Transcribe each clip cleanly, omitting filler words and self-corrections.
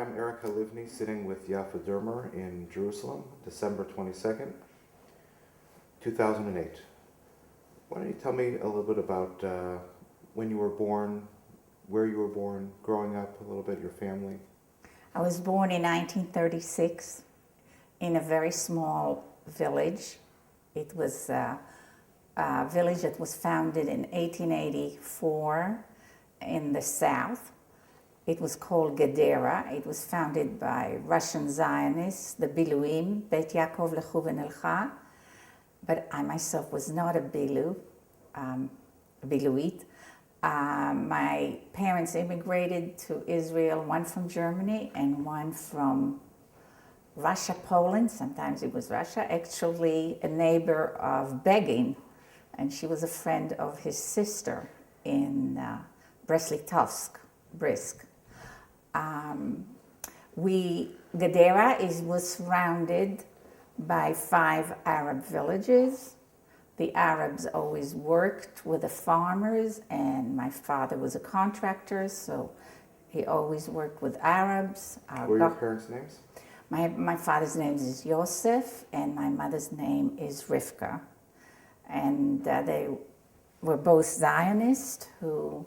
I'm Halivni sitting with Yaffa Dermer in Jerusalem, December 22nd, 2008. Why don't you tell me a little bit about when you were born, where you were born, growing up, a little bit, your family? I was born in 1936 in a very small village. It was a village that was founded in 1884 in the south. It was called Gedera. It was founded by Russian Zionists, the Biluim, Beit Yaakov Lechu V'Nelcha. But I myself was not a Biluit. My parents immigrated to Israel, one from Germany and one from Russia, Poland. Sometimes it was Russia. Actually, a neighbor of Begin, and she was a friend of his sister in Brest-Litovsk, Brisk. Gedera was surrounded by 5 Arab villages. The Arabs always worked with the farmers, and my father was a contractor, so he always worked with Arabs. What were your parents' names? My father's name is Yosef, and my mother's name is Rivka. And they were both Zionists who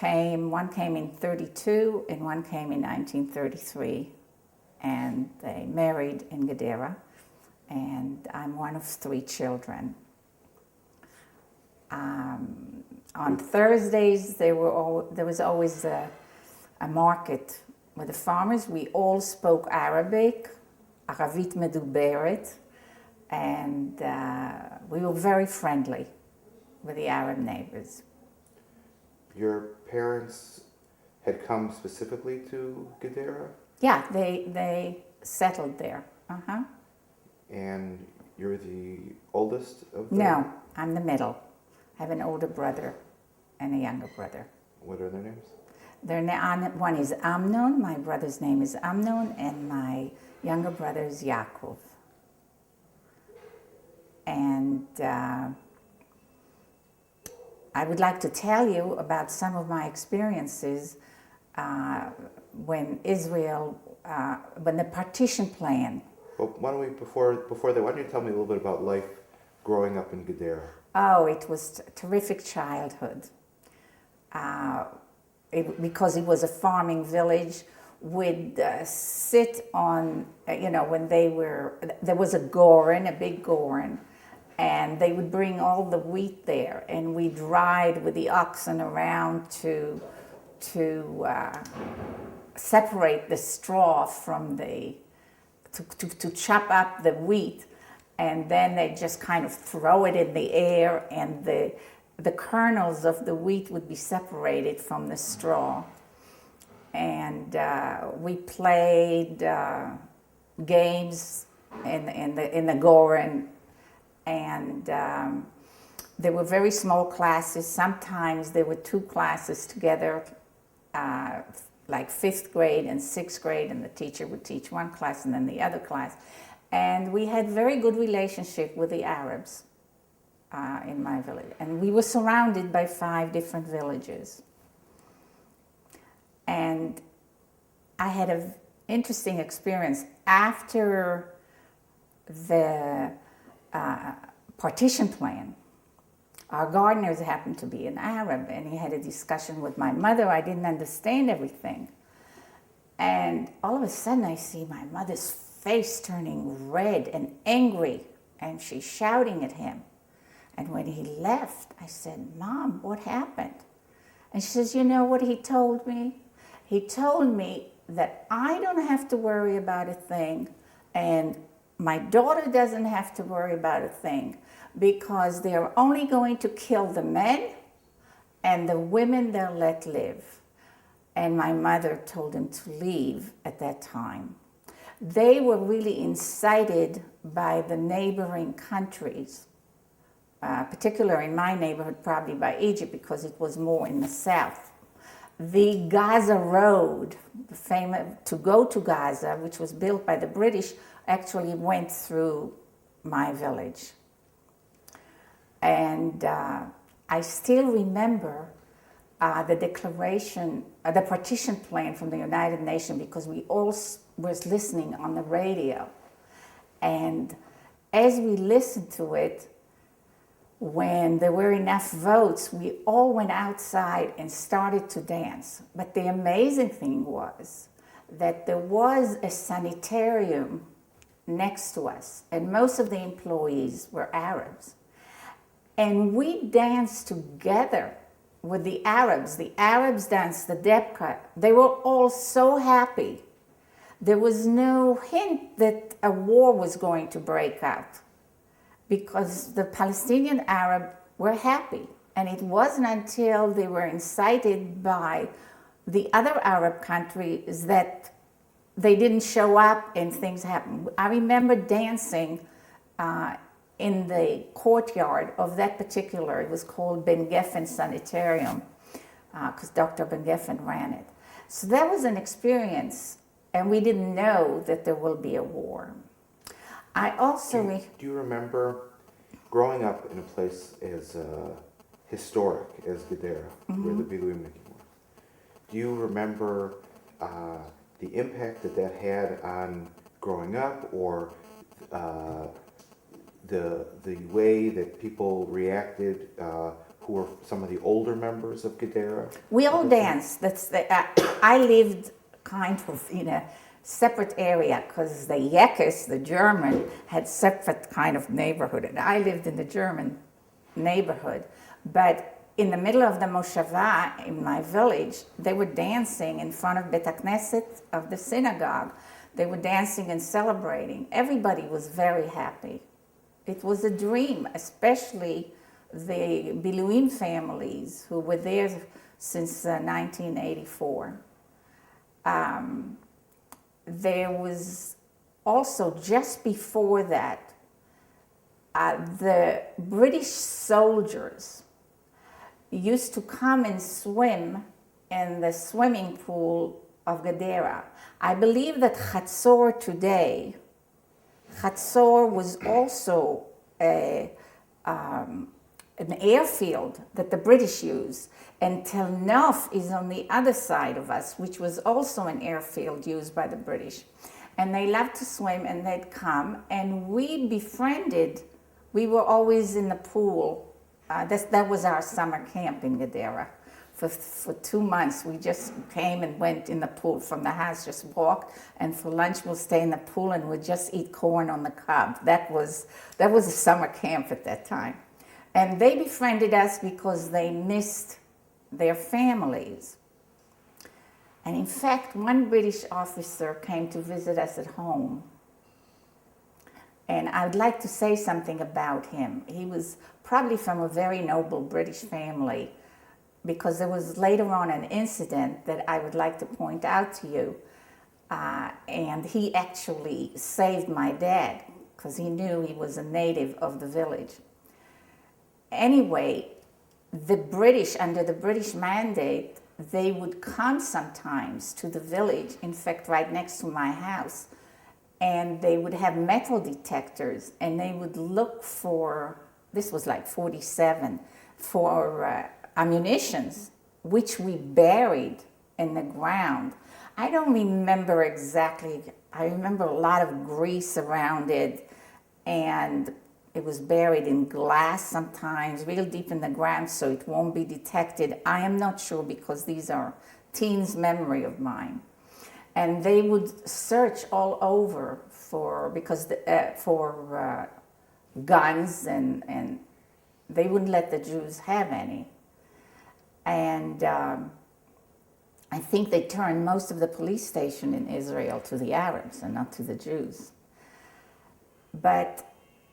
one came in 1932 and one came in 1933, and they married in Gedera, and I'm one of 3 children. On Thursdays, there was always a market with the farmers. We all spoke Arabic, Aravit Meduberet, and we were very friendly with the Arab neighbors. Your parents had come specifically to Gedera? Yeah, they settled there. And you're the oldest of them? No, I'm the middle. I have an older brother and a younger brother. What are their names? One is Amnon, my brother's name is Amnon, and my younger brother is Yaakov. And I would like to tell you about some of my experiences when the partition plan. Well, why don't we, before that, why don't you tell me a little bit about life growing up in Gedera? Oh, it was a terrific childhood. Because it was a farming village, we'd sit on, when there was a goren, a big goren, and they would bring all the wheat there, and we'd ride with the oxen around to separate the straw from to chop up the wheat, and then they just kind of throw it in the air, and the kernels of the wheat would be separated from the straw. And we played games in the goren, and there were very small classes. Sometimes there were 2 classes together, like 5th grade and 6th grade, and the teacher would teach one class and then the other class. And we had very good relationship with the Arabs in my village. And we were surrounded by 5 different villages. And I had an interesting experience after the partition plan. Our gardeners happened to be an Arab, and he had a discussion with my mother. I didn't understand everything. And all of a sudden I see my mother's face turning red and angry, and she's shouting at him. And when he left, I said, "Mom, what happened?" And she says, "You know what he told me? He told me that I don't have to worry about a thing, and my daughter doesn't have to worry about a thing, because they're only going to kill the men, and the women they'll let live." And my mother told him to leave at that time. They were really incited by the neighboring countries, particularly in my neighborhood, probably by Egypt, because it was more in the south. The Gaza road, famous to go to Gaza, which was built by the British, actually went through my village. And I still remember the declaration, the partition plan from the United Nations, because we all was listening on the radio. And as we listened to it, when there were enough votes, we all went outside and started to dance. But the amazing thing was that there was a sanitarium next to us, and most of the employees were Arabs. And we danced together with the Arabs. The Arabs danced the debka. They were all so happy. There was no hint that a war was going to break out, because the Palestinian Arab were happy. And it wasn't until they were incited by the other Arab countries that they didn't show up and things happened. I remember dancing in the courtyard of that particular, it was called Ben Geffen Sanitarium, because Dr. Ben Geffen ran it. So that was an experience, and we didn't know that there will be a war. I also... Do you remember growing up in a place as historic as Gedera, where the Biluim were? Do you remember the impact that had on growing up, or the way that people reacted who were some of the older members of Gedera? We all danced. I lived kind of in a separate area, because the Yekes, the German, had separate kind of neighborhood, and I lived in the German neighborhood. But in the middle of the Moshava, in my village, they were dancing in front of Bet HaKnesset, of the synagogue. They were dancing and celebrating. Everybody was very happy. It was a dream, especially the Biluim families who were there since 1984. There was also, just before that, the British soldiers used to come and swim in the swimming pool of Gedera. I believe that Chatzor today, Chatzor was also an airfield that the British used, and Tel Nof is on the other side of us, which was also an airfield used by the British. And they loved to swim, and they'd come, and we befriended. We were always in the pool. That was our summer camp in Gedera. For 2 months, we just came and went in the pool from the house, just walked, and for lunch we'll stay in the pool and we'd just eat corn on the cob. That was a summer camp at that time. And they befriended us because they missed their families. And in fact, one British officer came to visit us at home. And I would like to say something about him. He was probably from a very noble British family, because there was later on an incident that I would like to point out to you. And he actually saved my dad, because he knew he was a native of the village. Anyway, the British, under the British mandate, they would come sometimes to the village, in fact, right next to my house, and they would have metal detectors, and they would look for, this was like 47, for ammunitions, which we buried in the ground. I don't remember exactly. I remember a lot of grease around it, and it was buried in glass sometimes, real deep in the ground, so it won't be detected. I am not sure, because these are teens' memory of mine. And they would search all over for guns, and they wouldn't let the Jews have any. And I think they turned most of the police station in Israel to the Arabs and not to the Jews. But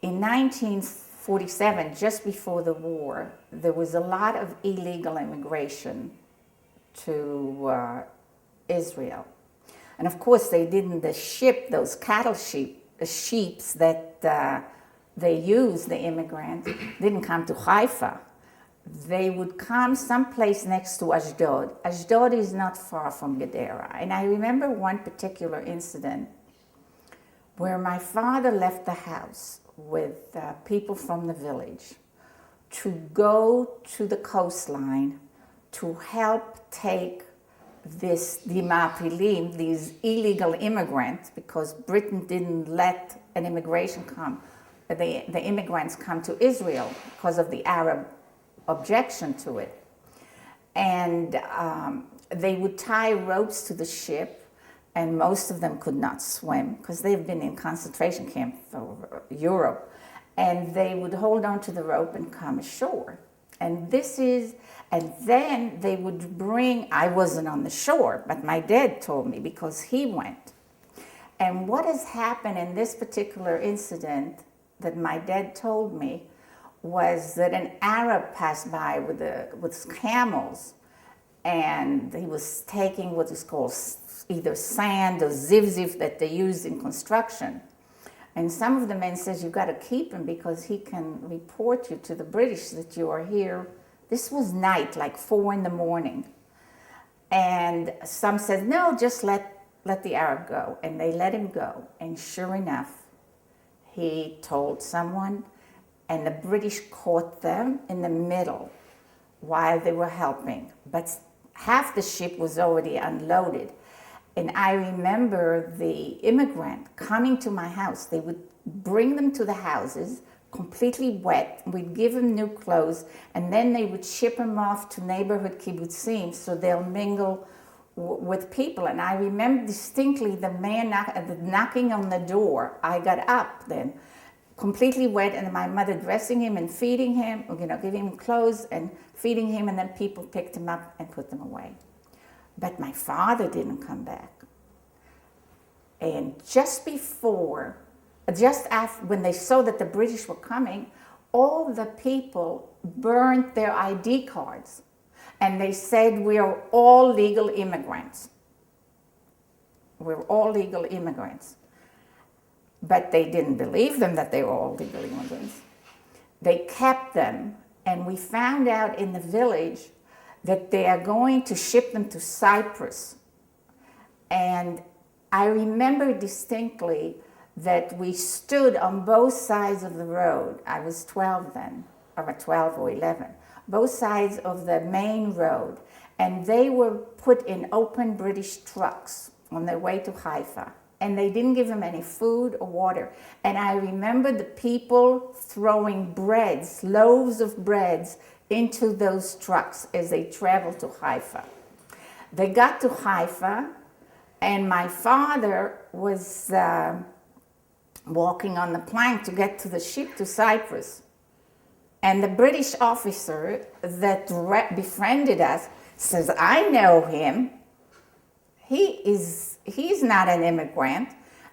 in 1947, just before the war, there was a lot of illegal immigration to Israel. And of course, they didn't ship those cattle sheeps that they used, the immigrants, didn't come to Haifa. They would come someplace next to Ashdod. Ashdod is not far from Gedera. And I remember one particular incident where my father left the house with people from the village to go to the coastline to help take the Mapilim, these illegal immigrants, because Britain didn't let an immigration come, the immigrants come to Israel because of the Arab objection to it. And they would tie ropes to the ship, and most of them could not swim because they've been in concentration camp for Europe. And they would hold on to the rope and come ashore. And then they would bring, I wasn't on the shore, but my dad told me because he went. And what has happened in this particular incident that my dad told me was that an Arab passed by with camels, and he was taking what is called either sand or zivziv that they use in construction. And some of the men says, you've got to keep him because he can report you to the British that you are here. This was night, like 4 a.m. And some said, no, just let the Arab go. And they let him go. And sure enough, he told someone, and the British caught them in the middle while they were helping. But half the ship was already unloaded. And I remember the immigrant coming to my house. They would bring them to the houses, completely wet. We'd give them new clothes, and then they would ship them off to neighborhood kibbutzim so they'll mingle with people. And I remember distinctly the man knocking on the door. I got up then, completely wet, and my mother dressing him and feeding him, giving him clothes and feeding him, and then people picked him up and put them away. But my father didn't come back. And just after, when they saw that the British were coming, all the people burnt their ID cards. And they said, we are all legal immigrants. We're all legal immigrants. But they didn't believe them that they were all legal immigrants. They kept them, and we found out in the village that they are going to ship them to Cyprus. And I remember distinctly that we stood on both sides of the road. I was 12 then, or 12 or 11, both sides of the main road. And they were put in open British trucks on their way to Haifa. And they didn't give them any food or water. And I remember the people throwing breads, loaves of breads, into those trucks as they traveled to Haifa. They got to Haifa, and my father was walking on the plank to get to the ship to Cyprus. And the British officer that befriended us says, I know him. He's not an immigrant.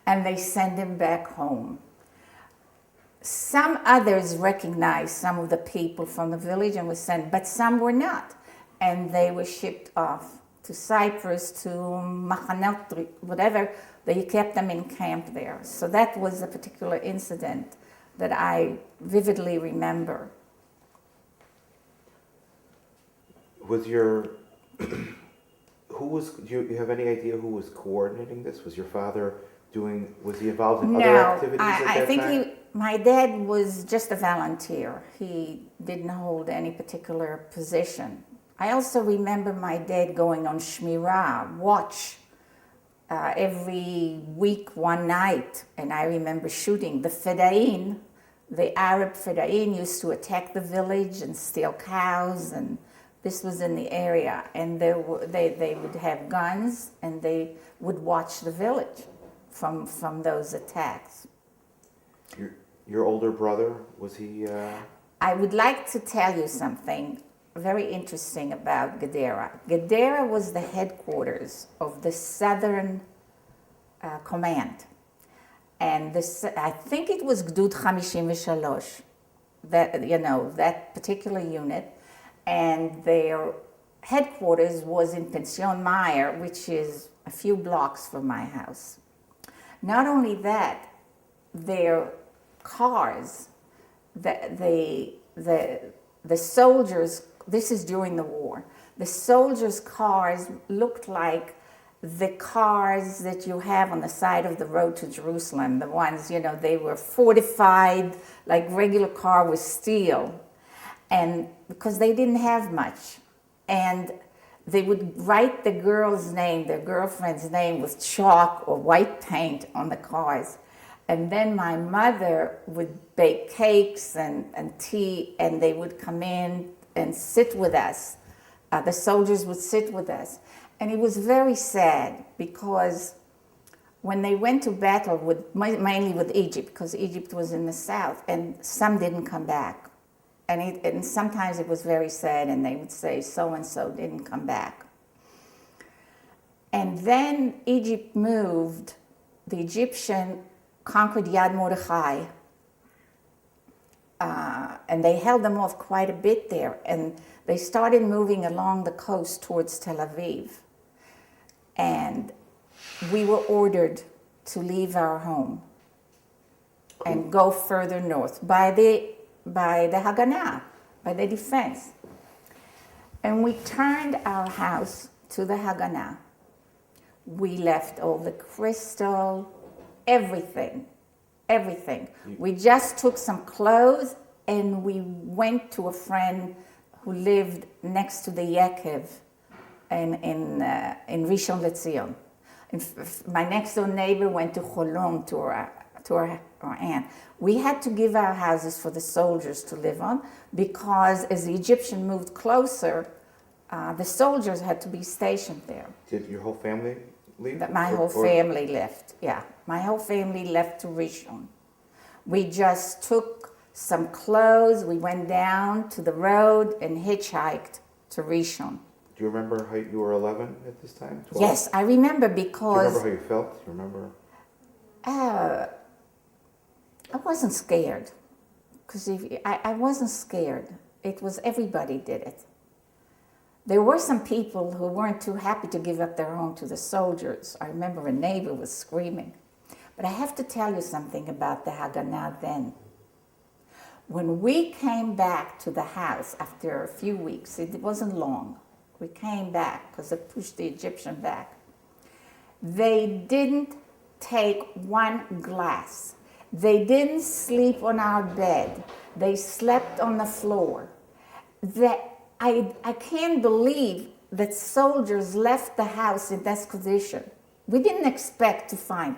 And they send him back home. Some others recognized some of the people from the village and were sent, but some were not. And they were shipped off to Cyprus, to Machanot, whatever. They kept them in camp there. So that was a particular incident that I vividly remember. Do you have any idea who was coordinating this? Was your father was he involved in other activities at that time? I think my dad was just a volunteer. He didn't hold any particular position. I also remember my dad going on shmirah, watch, every week, one night, and I remember shooting. The Feda'in, the Arab Feda'in used to attack the village and steal cows, and this was in the area, and they would have guns, and they would watch the village from those attacks. Your older brother, was he? I would like to tell you something very interesting about Gedera. Gedera was the headquarters of the Southern Command, and I think it was Gdud 53, that particular unit, and their headquarters was in Pension Meyer, which is a few blocks from my house. Not only that, their cars, the soldiers, this is during the war, the soldiers' cars looked like the cars that you have on the side of the road to Jerusalem, the ones, they were fortified like regular car with steel. And because they didn't have much, And they would write the girl's name, their girlfriend's name, with chalk or white paint on the cars. And then my mother would bake cakes and tea, and they would come in and sit with us. The soldiers would sit with us. And it was very sad because when they went to battle, mainly with Egypt, because Egypt was in the south, and some didn't come back. And sometimes it was very sad, and they would say, so-and-so didn't come back. And then Egypt moved, the Egyptian conquered Yad Mordechai, and they held them off quite a bit there, and they started moving along the coast towards Tel Aviv. And we were ordered to leave our home and go further north by the Haganah, by the defense. And we turned our house to the Haganah. We left all the crystal, everything. We just took some clothes and we went to a friend who lived next to the Yekev in Rishon LeZion. My next door neighbor went to Cholon to our aunt. We had to give our houses for the soldiers to live on because as the Egyptian moved closer, the soldiers had to be stationed there. Did your whole family leave? My whole family left, yeah. My whole family left to Rishon. We just took some clothes, we went down to the road and hitchhiked to Rishon. Do you remember how you were 11 at this time? 12? Yes, I remember because... Do you remember how you felt? Do you remember? I wasn't scared, because I wasn't scared. It was everybody did it. There were some people who weren't too happy to give up their home to the soldiers. I remember a neighbor was screaming. But I have to tell you something about the Haganah then. When we came back to the house after a few weeks, it wasn't long. We came back because it pushed the Egyptian back. They didn't take one glass. They didn't sleep on our bed. They slept on the floor. I can't believe that soldiers left the house in that condition. We didn't expect to find.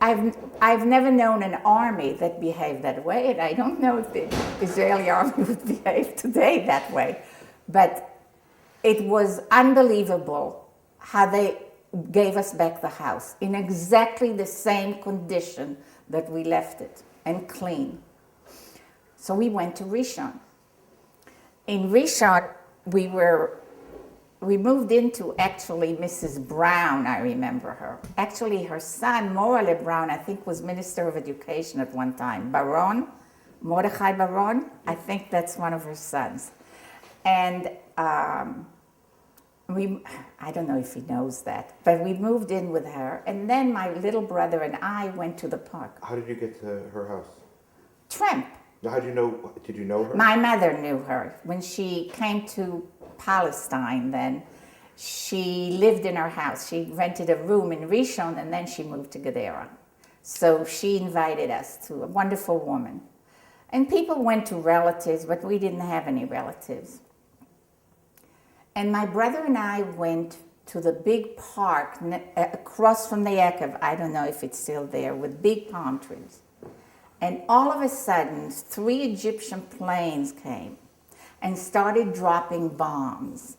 I've never known an army that behaved that way, and I don't know if the Israeli army would behave today that way. But it was unbelievable how they gave us back the house in exactly the same condition that we left it, and clean. So we went to Rishon. In Rishon, we moved into actually Mrs. Brown, I remember her. Actually, her son, Morale Brown, I think was Minister of Education at one time. Baron, Mordechai Baron, I think that's one of her sons. And I don't know if he knows that, but we moved in with her, and then my little brother and I went to the park. How did you get to her house? Tramp. How did you know her? My mother knew her. When she came to Palestine then, she lived in her house. She rented a room in Rishon, and then she moved to Gedera. So she invited us to a wonderful woman. And people went to relatives, but we didn't have any relatives. And my brother and I went to the big park across from the Yekev. I don't know if it's still there, with big palm trees. And all of a sudden, 3 Egyptian planes came and started dropping bombs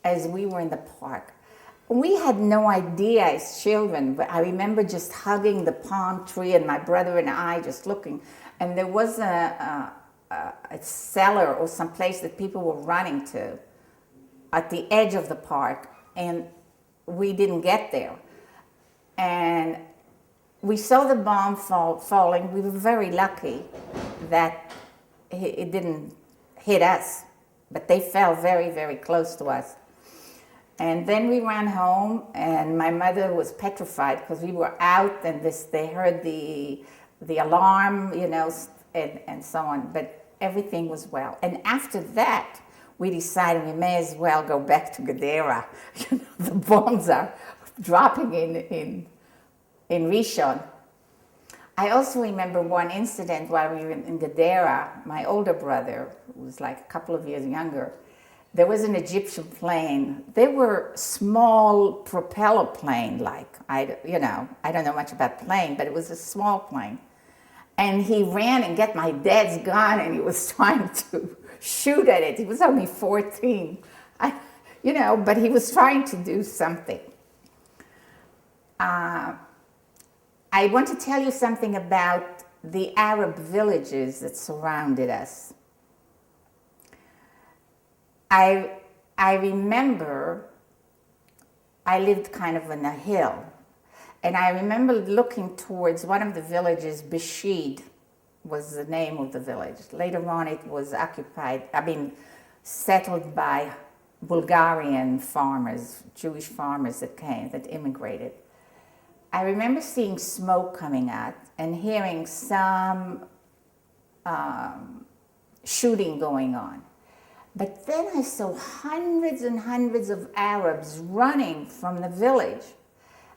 as we were in the park. We had no idea as children, but I remember just hugging the palm tree and my brother and I just looking. And there was a cellar or some place that people were running to at the edge of the park, and we didn't get there. And we saw the bomb falling. We were very lucky that it didn't hit us, but they fell very, very close to us. And then we ran home, and my mother was petrified because we were out, and they heard the alarm, and so on. But everything was well. And after that, we decided we may as well go back to Gedera. The bombs are dropping in Rishon. I also remember one incident while we were in Gedera. My older brother, who was like a couple of years younger, there was an Egyptian plane. They were small propeller plane, like, I don't know much about plane, but it was a small plane. And he ran and got my dad's gun, and he was trying to shoot at it. He was only 14, but he was trying to do something. I want to tell you something about the Arab villages that surrounded us. I remember I lived kind of on a hill, and I remember looking towards one of the villages. Bashid was the name of the village. Later on it was settled by Bulgarian farmers, Jewish farmers that immigrated. I remember seeing smoke coming out and hearing some shooting going on. But then I saw hundreds and hundreds of Arabs running from the village.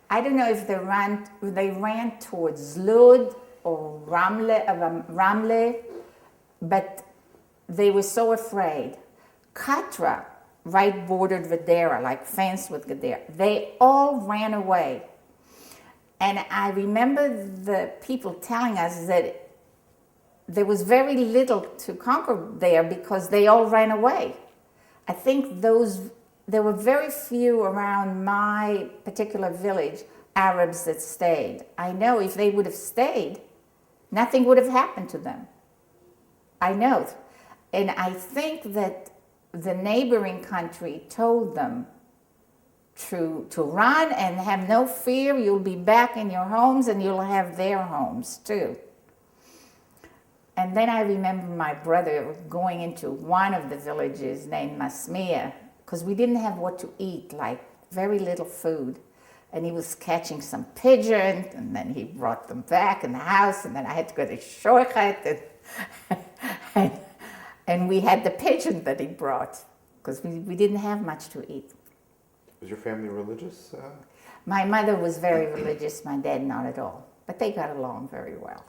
I don't know if they ran towards Lud or Ramle, but they were so afraid. Katra, right bordered Gadara, like fenced with Gadara, they all ran away. And I remember the people telling us that there was very little to conquer there because they all ran away. I think there were very few around my particular village, Arabs that stayed. I know if they would have stayed, nothing would have happened to them. I know. And I think that the neighboring country told them to run and have no fear. You'll be back in your homes and you'll have their homes too. And then I remember my brother going into one of the villages named Masmia, because we didn't have what to eat, like very little food. And he was catching some pigeons, and then he brought them back in the house, and then I had to go to Shoichet, and we had the pigeon that he brought, because we didn't have much to eat. Was your family religious? My mother was very religious, my dad not at all, but they got along very well.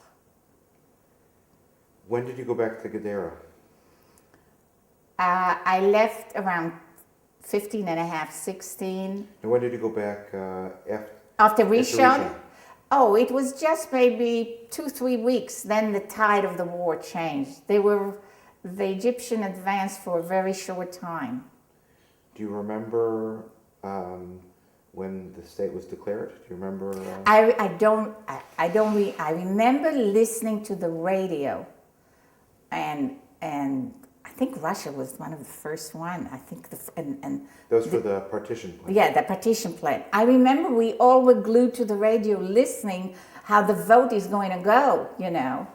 When did you go back to Gadara? I left around 15 and a half, 16. And when did you go back After Rishon? Oh, it was just maybe 2-3 weeks. Then the tide of the war changed. The Egyptian advanced for a very short time. Do you remember when the state was declared? Do you remember? I remember listening to the radio, and I think Russia was one of the first one. I think those for the partition plan. Yeah, the partition plan. I remember we all were glued to the radio listening how the vote is going to go. Do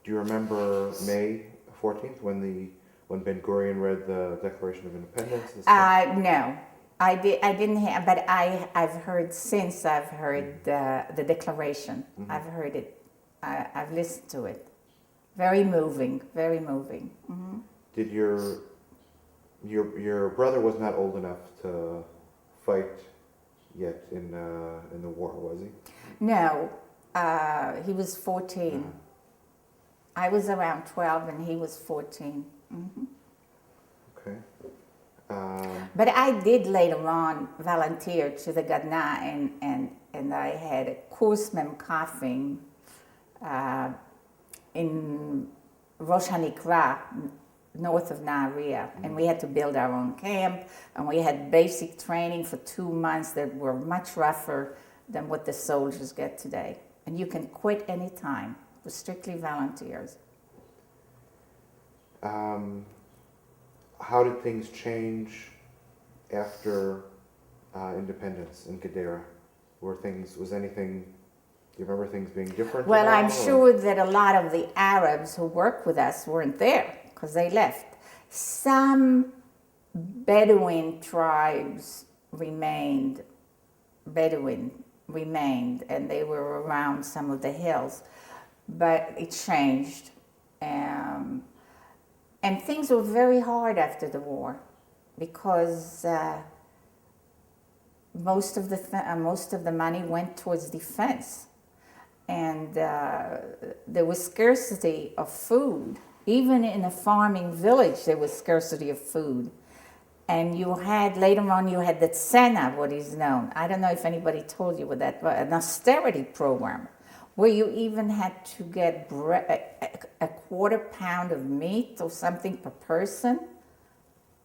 you remember May 14th when Ben Gurion read the Declaration of Independence? No, I didn't have, but I've heard since. I've heard the Declaration. Mm-hmm. I've heard it. I've listened to it. Very moving. Very moving. Mm-hmm. Did your brother was not old enough to fight yet in the war, was he? No, he was 14. Mm-hmm. I was around 12 and he was 14. Mm-hmm. Okay. But I did later on volunteer to the Gadna, and I had a course coughing in Rosh Hanikra, north of Aryeh, and we had to build our own camp, and we had basic training for 2 months that were much rougher than what the soldiers get today. And you can quit any time. It was strictly volunteers. How did things change after independence in Gadara? Do you remember things being different? Well, I'm sure that a lot of the Arabs who worked with us weren't there because they left. Some Bedouin tribes remained, and they were around some of the hills, but it changed. And things were very hard after the war because most of the money went towards defense. And there was scarcity of food. Even in a farming village, there was scarcity of food. And you had, later on, you had the Tsena, what is known. I don't know if anybody told you what that was, an austerity program, where you even had to get a quarter pound of meat or something per person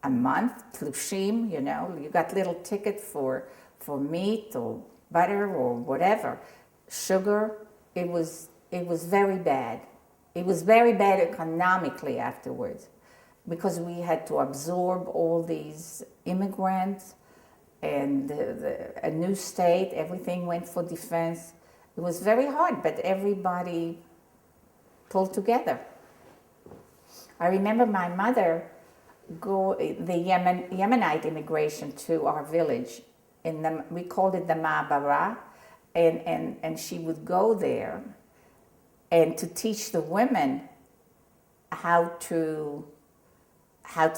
a month, tlushim, you know. You got little ticket for meat or butter or whatever, sugar. It was very bad. It was very bad economically afterwards, because we had to absorb all these immigrants and a new state, everything went for defense. It was very hard, but everybody pulled together. I remember my mother the Yemenite immigration to our village. We called it the Ma'abara, and she would go there and to teach the women how to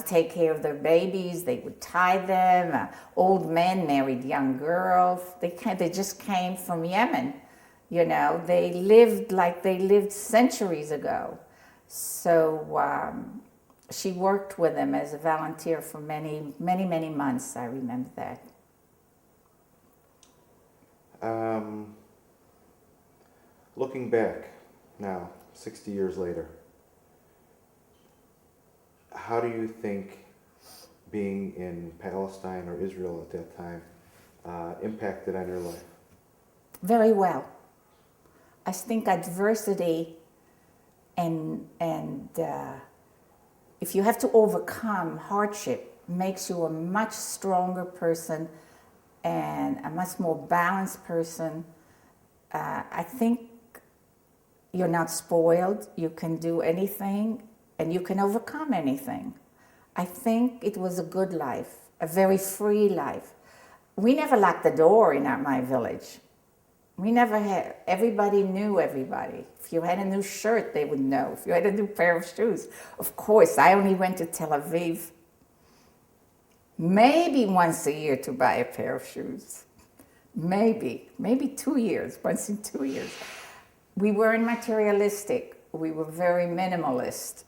take care of their babies. They would tie them. Old men married young girls. They just came from Yemen. You know, they lived like they lived centuries ago. So she worked with them as a volunteer for many, many, many months. I remember that. Looking back now, 60 years later, how do you think being in Palestine or Israel at that time impacted on your life? Very well. I think adversity and if you have to overcome hardship, makes you a much stronger person and a much more balanced person. I think you're not spoiled. You can do anything and you can overcome anything. I think it was a good life, a very free life. We never locked the door in my village. We never had, everybody knew everybody. If you had a new shirt, they would know. If you had a new pair of shoes, of course, I only went to Tel Aviv maybe once a year to buy a pair of shoes. Maybe 2 years, once in 2 years. We weren't materialistic. We were very minimalistic.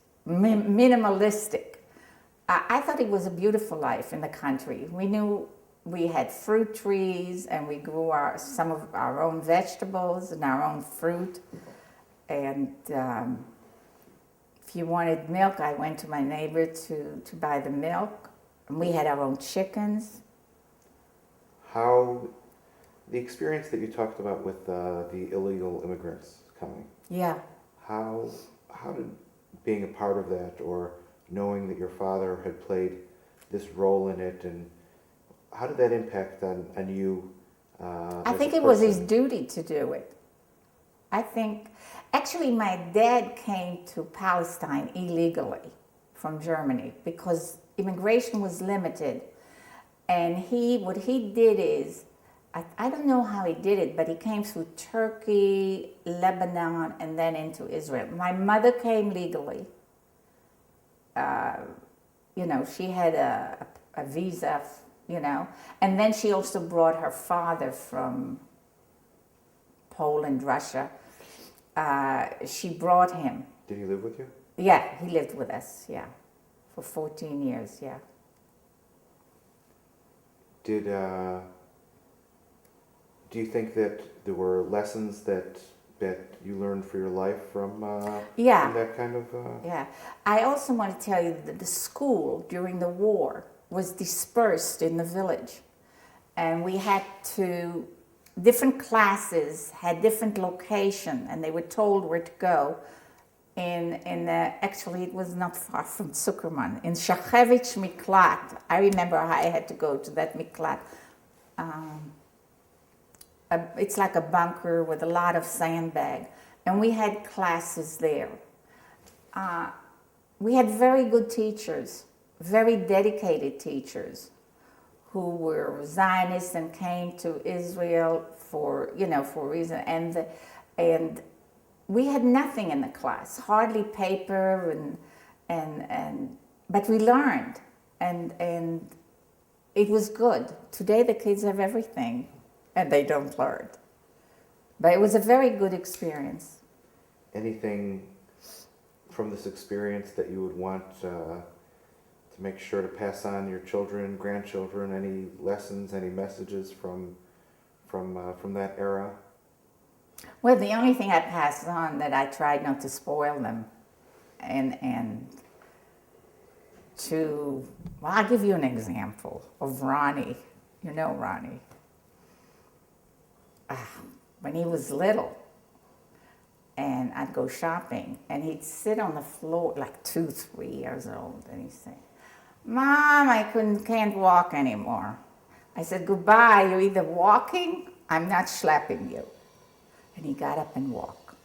I thought it was a beautiful life in the country. We knew we had fruit trees and we grew some of our own vegetables and our own fruit. And if you wanted milk, I went to my neighbor to buy the milk. And we had our own chickens. How, the experience that you talked about with the illegal immigrants coming. Yeah. How did being a part of that, or knowing that your father had played this role in it, and how did that impact on you? I think it was his duty to do it. I think, actually my dad came to Palestine illegally from Germany because immigration was limited. And what he did is, I don't know how he did it, but he came through Turkey, Lebanon, and then into Israel. My mother came legally. She had a visa, and then she also brought her father from Poland, Russia. She brought him. Did he live with you? Yeah, he lived with us, yeah, for 14 years, yeah. Do you think that there were lessons that you learned for your life from that kind of... Yeah. I also want to tell you that the school during the war was dispersed in the village. And we had different classes had different location, and they were told where to go. Actually, it was not far from Zuckerman, in Shachevich Miklat. I remember I had to go to that Miklat. It's like a bunker with a lot of sandbag. And we had classes there. We had very good teachers, very dedicated teachers who were Zionists and came to Israel for a reason. And we had nothing in the class, hardly paper, but we learned, and it was good. Today the kids have everything, and they don't learn. But it was a very good experience. Anything from this experience that you would want to to make sure to pass on your children, grandchildren, any lessons, any messages from that era? Well, the only thing I passed on that I tried not to spoil them, and to, well, I'll give you an example of Ronnie. You know Ronnie. When he was little, and I'd go shopping, and he'd sit on the floor, like 2, 3 years old, and he'd say, "Mom, I can't walk anymore." I said, "Goodbye, you're either walking, I'm not schlepping you." And he got up and walked,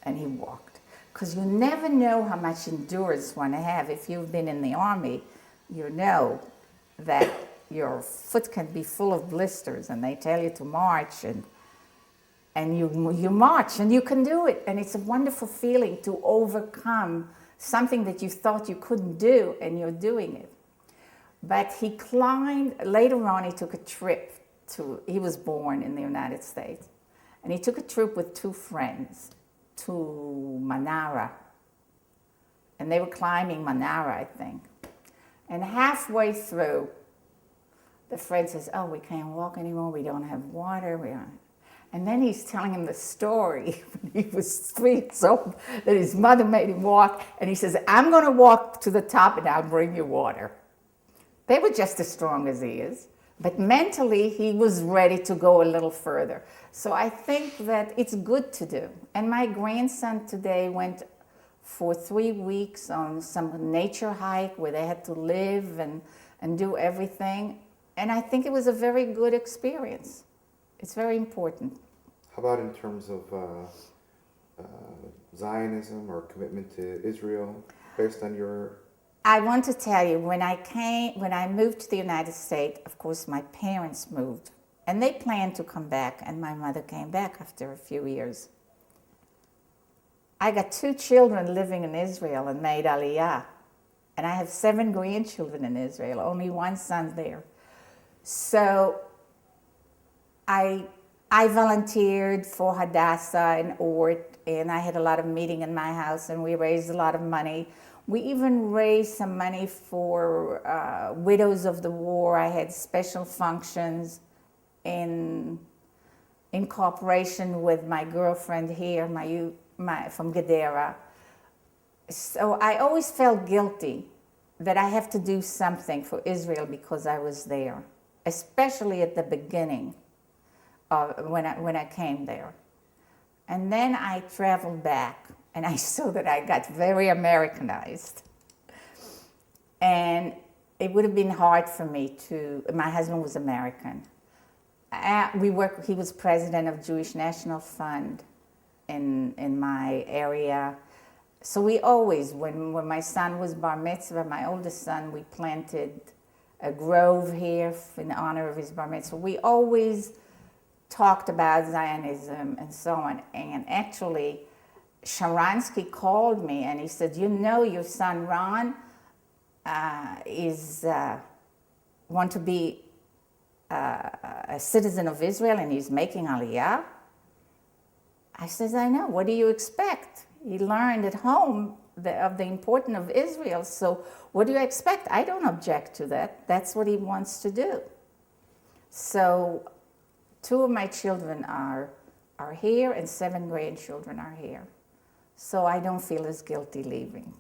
and he walked. Because you never know how much endurance one have. If you've been in the army, you know that your foot can be full of blisters, and they tell you to march, and you march, and you can do it. And it's a wonderful feeling to overcome something that you thought you couldn't do, and you're doing it. But he climbed, later on he took a trip he was born in the United States, and he took a trip with 2 friends to Manara. And they were climbing Manara, I think. And halfway through, the friend says, "Oh, we can't walk anymore, we don't have water, we don't." And then he's telling him the story when he was 3 years old, that his mother made him walk, and he says, "I'm going to walk to the top and I'll bring you water." They were just as strong as he is, but mentally he was ready to go a little further. So I think that it's good to do. And my grandson today went for 3 weeks on some nature hike where they had to live and do everything. And I think it was a very good experience. It's very important. How about in terms of Zionism or commitment to Israel, based on your... I want to tell you, when I moved to the United States, of course my parents moved, and they planned to come back, and my mother came back after a few years. I got 2 children living in Israel and made Aliyah, and I have 7 grandchildren in Israel, only 1 son there. So I volunteered for Hadassah and Ort, and I had a lot of meeting in my house, and we raised a lot of money. We even raised some money for widows of the war. I had special functions in cooperation with my girlfriend here, from Gedera. So I always felt guilty that I have to do something for Israel because I was there, especially at the beginning when I came there. And then I traveled back, and I saw that I got very Americanized. And it would have been hard for me my husband was American. He was president of Jewish National Fund in my area. So we always, when my son was bar mitzvah, my oldest son, we planted a grove here in honor of his bar mitzvah. We always talked about Zionism and so on. And actually, Sharansky called me and he said, "You know, your son Ron want to be a citizen of Israel and he's making Aliyah?" I said, "I know. What do you expect? He learned at home of the importance of Israel, so what do you expect? I don't object to that. That's what he wants to do." So 2 of my children are here and 7 grandchildren are here. So I don't feel as guilty leaving.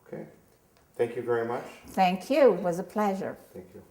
Okay. Thank you very much. Thank you. It was a pleasure. Thank you.